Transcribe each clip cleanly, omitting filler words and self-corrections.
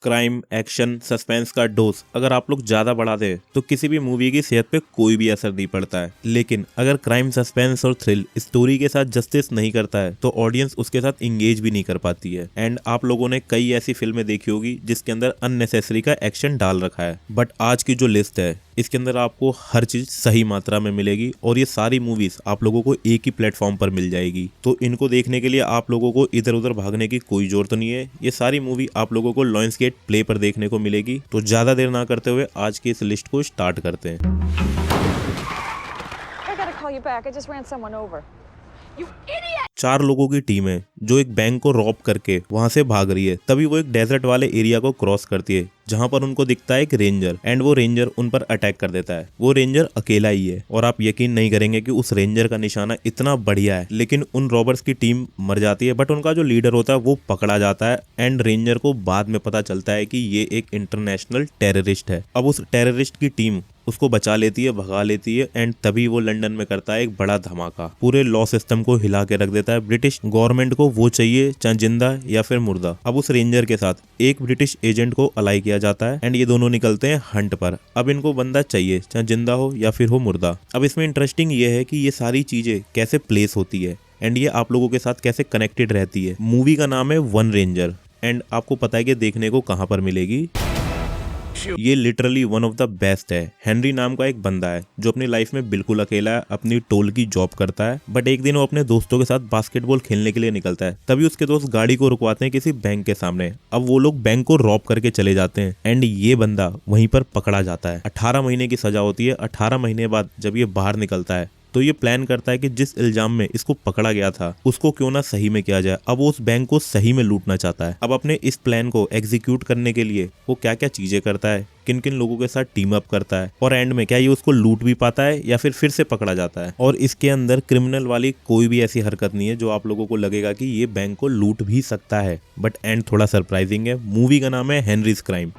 Crime, action, suspense का dose अगर आप लोग ज्यादा बढ़ा दें तो किसी भी मूवी की सेहत पे कोई भी असर नहीं पड़ता है। लेकिन अगर क्राइम, सस्पेंस और थ्रिल स्टोरी के साथ जस्टिस नहीं करता है तो ऑडियंस उसके साथ इंगेज भी नहीं कर पाती है। एंड आप लोगों ने कई ऐसी फिल्में देखी होगी जिसके अंदर अननेसेसरी का एक्शन डाल रखा है, बट आज की जो लिस्ट है इसके अंदर आपको हर चीज सही मात्रा में मिलेगी और ये सारी मूवीज आप लोगों को एक ही प्लेटफॉर्म पर मिल जाएगी। तो इनको देखने के लिए आप लोगों को इधर उधर भागने की कोई जरूरत नहीं है। ये सारी मूवी आप लोगों को लायंसगेट प्ले पर देखने को मिलेगी। तो ज्यादा देर ना करते हुए आज की इस लिस्ट को स्टार्ट करते हैं। चार लोगों की टीम है जो एक बैंक को रॉब करके वहां से भाग रही है। तभी वो एक डेजर्ट वाले एरिया को क्रॉस करती है जहां पर उनको दिखता है एक रेंजर एंड वो रेंजर उन पर अटैक कर देता है। वो रेंजर अकेला ही है और आप यकीन नहीं करेंगे कि उस रेंजर का निशाना इतना बढ़िया है, लेकिन उन रॉबर्स की टीम मर जाती है। बट उनका जो लीडर होता है वो पकड़ा जाता है एंड रेंजर को बाद में पता चलता है कि ये एक इंटरनेशनल टेररिस्ट है। अब उस टेररिस्ट की टीम उसको बचा लेती है, भगा लेती है एंड तभी वो लंदन में करता है एक बड़ा धमाका। पूरे लॉ सिस्टम को हिला के रख देता है। ब्रिटिश गवर्नमेंट को वो चाहिए चाहे जिंदा या फिर मुर्दा। अब उस रेंजर के साथ एक ब्रिटिश एजेंट को अलाई किया जाता है एंड ये दोनों निकलते हैं हंट पर। अब इनको बंदा चाहिए चाहे जिंदा हो या फिर हो मुर्दा। अब इसमें इंटरेस्टिंग ये है कि ये सारी चीजें कैसे प्लेस होती है एंड ये आप लोगों के साथ कैसे कनेक्टेड रहती है। मूवी का नाम है वन रेंजर एंड आपको पता है कि देखने को कहां पर मिलेगी। ये literally one of the best है। हेनरी नाम का एक बंदा है जो अपनी लाइफ में बिल्कुल अकेला है, अपनी टोल की जॉब करता है। बट एक दिन वो अपने दोस्तों के साथ बास्केटबॉल खेलने के लिए निकलता है। तभी उसके दोस्त गाड़ी को रुकवाते हैं किसी बैंक के सामने। अब वो लोग बैंक को रॉब करके चले जाते हैं एंड ये बंदा वहीं पर पकड़ा जाता है। 18 महीने की सजा होती है। 18 महीने बाद जब ये बाहर निकलता है तो ये प्लान करता है कि जिस इल्जाम में इसको पकड़ा गया था उसको क्यों ना सही में किया जाए। अब वो उस बैंक को सही में लूटना चाहता है। अब अपने इस प्लान को एग्जीक्यूट करने के लिए वो क्या क्या चीजें करता है, किन किन लोगों के साथ टीम अप करता है और एंड में क्या ये उसको लूट भी पाता है या फिर से पकड़ा जाता है। और इसके अंदर क्रिमिनल वाली कोई भी ऐसी हरकत नहीं है जो आप लोगों को लगेगा कि ये बैंक को लूट भी सकता है। बट एंड थोड़ा सरप्राइजिंग है। मूवी का नाम है हेनरीज क्राइम।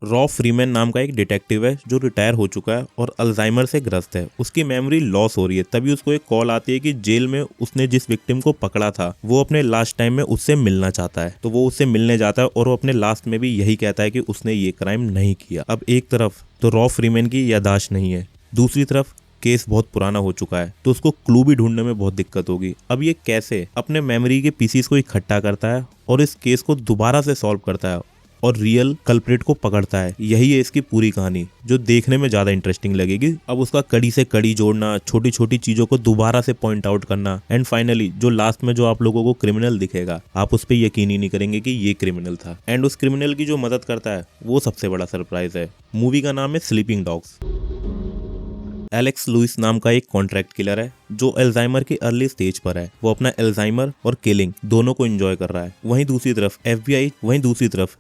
रॉ फ्रीमैन नाम का एक डिटेक्टिव है जो रिटायर हो चुका है और अल्जाइमर से ग्रस्त है। उसकी मेमोरी लॉस हो रही है। तभी उसको एक कॉल आती है कि जेल में उसने जिस विक्टिम को पकड़ा था वो अपने लास्ट टाइम में उससे मिलना चाहता है। तो वो उससे मिलने जाता है और वो अपने लास्ट में भी यही कहता है कि उसने ये क्राइम नहीं किया। अब एक तरफ तो रॉ फ्रीमैन की याददाश्त नहीं है, दूसरी तरफ केस बहुत पुराना हो चुका है तो उसको क्लू भी ढूंढने में बहुत दिक्कत होगी। अब ये कैसे अपने मेमोरी के पीसीस को इकट्ठा करता है और इस केस को दोबारा से सॉल्व करता है और रियल कल्प्रिट को पकड़ता है। यही है इसकी पूरी कहानी जो देखने में ज्यादा इंटरेस्टिंग लगेगी। अब उसका कड़ी से कड़ी जोड़ना, छोटी छोटी चीजों को दोबारा से पॉइंट आउट करना एंड फाइनली जो लास्ट में जो आप लोगों को क्रिमिनल दिखेगा आप उस पर यकीन ही नहीं करेंगे कि ये क्रिमिनल था। एंड उस क्रिमिनल की जो मदद करता है वो सबसे बड़ा सरप्राइज है। मूवी का नाम है स्लीपिंग डॉग्स। एलेक्स लुइस नाम का एक कॉन्ट्रैक्ट किलर है जो अल्जाइमर की अर्ली स्टेज पर है। वो अपना अल्जाइमर और किलिंग दोनों को एंजॉय कर रहा है। वहीं दूसरी तरफ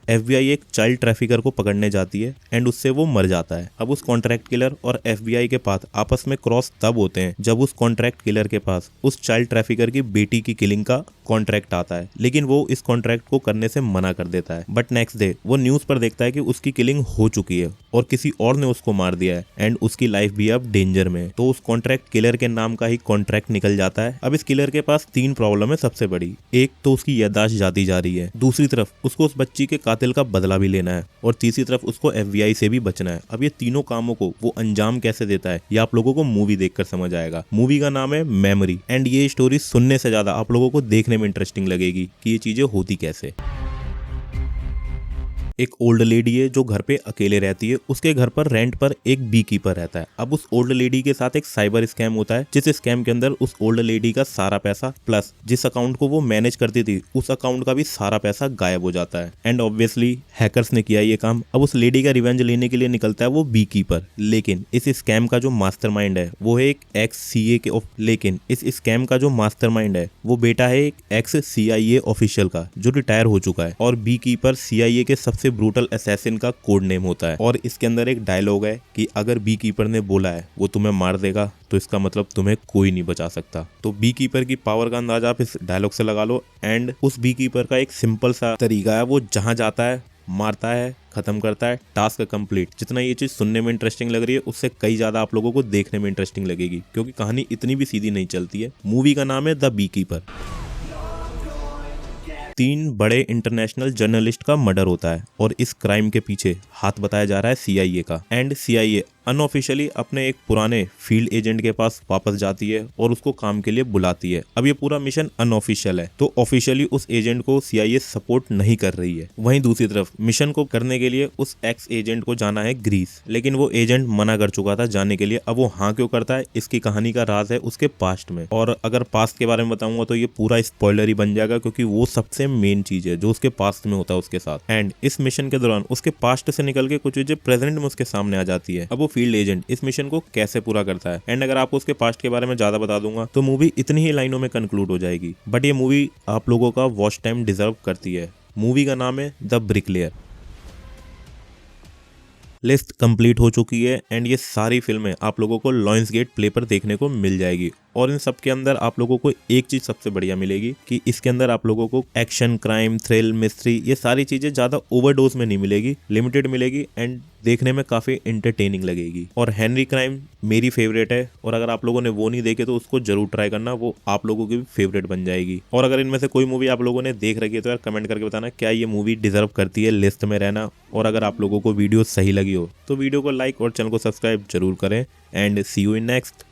एफबीआई एक चाइल्ड ट्रैफिकर को पकड़ने जाती है एंड उससे वो मर जाता है। अब उस कॉन्ट्रैक्ट किलर और एफबीआई के पास आपस में क्रॉस तब होते हैं जब उस कॉन्ट्रैक्ट किलर के पास उस चाइल्ड ट्रैफिकर की बेटी की किलिंग का कॉन्ट्रैक्ट आता है, लेकिन वो इस कॉन्ट्रैक्ट को करने से मना कर देता है। बट नेक्स्ट डे वो न्यूज पर देखता है कि उसकी किलिंग हो चुकी है और किसी और ने उसको मार दिया है एंड उसकी लाइफ भी अब डेंजर में है। तो उस कॉन्ट्रैक्ट किलर के नाम का ही कॉन्ट्रैक्ट निकल जाता है। अब इस किलर के पास 3 प्रॉब्लम है सबसे बड़ी। एक तो उसकी याददाश्त जाती जा रही है, दूसरी तरफ उसको उस बच्ची के कातिल का बदला भी लेना है और तीसरी तरफ उसको एफबीआई से भी बचना है। अब ये तीनों कामों को वो अंजाम कैसे देता है ये आप लोगों को मूवी देखकर समझ आएगा। मूवी का नाम है मेमोरी एंड ये स्टोरी सुनने से ज्यादा आप लोगों को देखने में इंटरेस्टिंग लगेगी कि ये चीजें होती कैसे। एक ओल्ड लेडी है जो घर पे अकेले रहती है। उसके घर पर रेंट पर एक बी कीपर रहता है। अब उस ओल्ड लेडी के साथ एक साइबर स्कैम होता है जिस स्कैम के अंदर उस ओल्ड लेडी का सारा पैसा प्लस जिस अकाउंट को वो मैनेज करती थी उस अकाउंट का भी सारा पैसा गायब हो जाता है। एंड ऑब्वियसली हैकर्स ने किया ये काम। अब उस लेडी का रिवेंज लेने के लिए निकलता है वो बी कीपर। लेकिन इस स्कैम का जो मास्टरमाइंड है वो है एक एक्स सीए के वो बेटा है एक एक्स सीआईए ऑफिशियल का जो रिटायर हो चुका है और बी कीपर सीआईए के सबसे ब्रूटल असैसिन का कोड नेम होता है। और इसके अंदर एक डायलॉग है कि अगर बी कीपर ने बोला है वो तुम्हें मार देगा तो इसका मतलब तुम्हें कोई नहीं बचा सकता। तो बी कीपर की पावर का अंदाजा आप इस डायलॉग से लगा लो। एंड उस बी कीपर का एक सिंपल सा तरीका है, वो जहां जाता है मारता है, खत्म करता है, टास्क कंप्लीट। जितना ये चीज सुनने में इंटरेस्टिंग लग रही है उससे कई ज्यादा आप लोगों को देखने में इंटरेस्टिंग लगेगी क्योंकि कहानी इतनी भी सीधी नहीं चलती है। मूवी का नाम है द बी कीपर। 3 बड़े इंटरनेशनल जर्नलिस्ट का मर्डर होता है और इस क्राइम के पीछे हाथ बताया जा रहा है CIA का। एंड CIA अनऑफिशियली अपने एक पुराने फील्ड एजेंट के पास वापस जाती है और उसको काम के लिए बुलाती है। अब ये पूरा मिशन अनऑफिशियल है, तो ऑफिशियली उस एजेंट को CIA सपोर्ट नहीं कर रही है। वहीं दूसरी तरफ मिशन को करने के लिए उस एक्स एजेंट को जाना है ग्रीस, लेकिन वो एजेंट मना कर चुका था जाने के लिए। अब वो हाँ क्यों करता है, इसकी कहानी का राज है उसके पास्ट में। और अगर पास्ट के बारे में बताऊंगा तो ये पूरा स्पॉइलर ही बन जाएगा, क्योंकि वो सबसे मेन चीज है जो उसके पास्ट में होता है उसके साथ। एंड इस मिशन के दौरान उसके पास्ट से निकल के कुछ चीजें प्रेजेंट में उसके सामने आ जाती है। अब वो फील्ड एजेंट इस मिशन को कैसे पूरा करता है। एंड अगर आपको उसके पास्ट के बारे में ज्यादा बता दूंगा तो मूवी इतनी ही लाइनों में कंक्लूड हो जाएगी, बट ये मूवी आप लोगों का वॉच टाइम डिजर्व करती है। मूवी का नाम है द ब्रिकलेयर। लिस्ट कंप्लीट हो चुकी है एंड ये सारी फिल्में आप लोगों को लायंसगेट प्ले पर देखने को मिल जाएगी। और इन सब के अंदर आप लोगों को एक चीज सबसे बढ़िया मिलेगी कि इसके अंदर आप लोगों को एक्शन, क्राइम, थ्रिल, मिस्ट्री, ये सारी चीजें ज्यादा ओवरडोज में नहीं मिलेगी, लिमिटेड मिलेगी एंड देखने में काफी एंटरटेनिंग लगेगी। और हेनरी क्राइम मेरी फेवरेट है, और अगर आप लोगों ने वो नहीं देखे तो उसको जरूर ट्राई करना, वो आप लोगों की भी फेवरेट बन जाएगी। और अगर इनमें से कोई मूवी आप लोगों ने देख रखी है तो यार कमेंट करके बताना क्या ये मूवी डिजर्व करती है लिस्ट में रहना। और अगर आप लोगों को वीडियो सही लगी हो तो वीडियो को लाइक और चैनल को सब्सक्राइब जरूर करें। And see you in next.